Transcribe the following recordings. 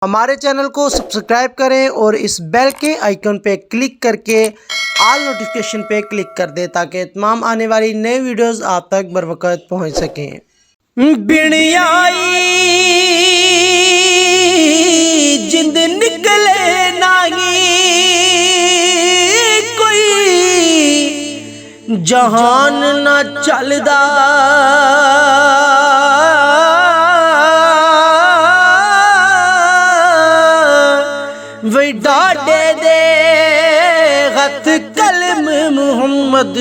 हमारे चैनल को सब्सक्राइब करें और इस बेल के आइकन पे क्लिक करके ऑल नोटिफिकेशन पे क्लिक कर दें ताकि तमाम आने वाली नए वीडियोस आप तक बर वक्त पहुँच सकें। बिणियाई जिंद निकले नाही कोई जहान ना चलदा वे डाडे दे खत कलम मुहम्मद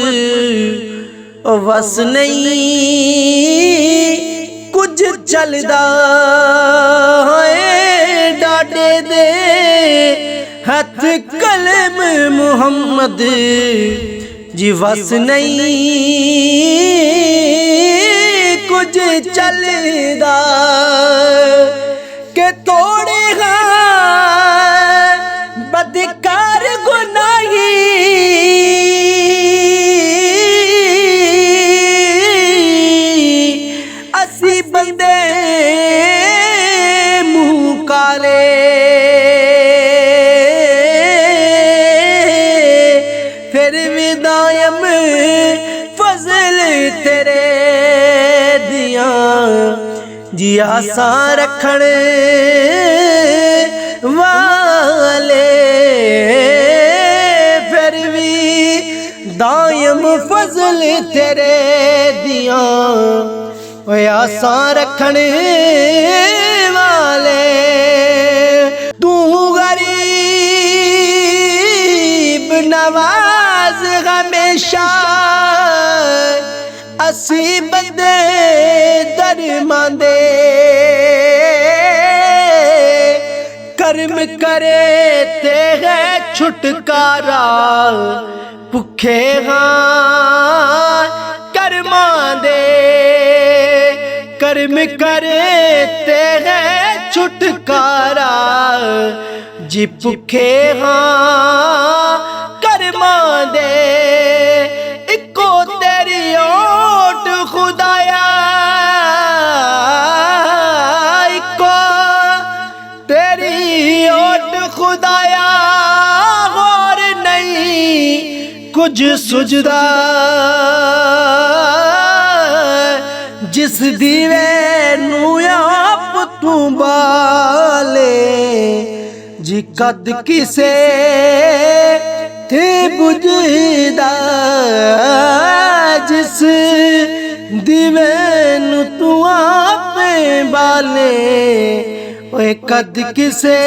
वस नहीं कुछ चलदा है डाडे दे खत कलम मुहम्मद जी वस नहीं कुछ चलदा के तोड़े बदकार गुनाही असी बंदे मुँह काले फिर विदायम फजल तेरे दिया जी आसा रखण वाले फिर भी दायम फजल तेरे दिया आसा रखने वाले तू गरीब नवाज हमेशा असी बंदे दरमांदे कर्म करे ते है छुटकारा भुखे हाँ कर्मा दे कर्म करे ते है छुटकारा जी भुखे हाँ कर्मा दे इको तेरी ओट खुदाया इको तेरी ओट खुदाया और नहीं कुछ सुझदा जिस दीवे नू आप तू बाले जी कद किसे थे बुझदा जिस दीवे नू तू आप बाले ओए कद किसे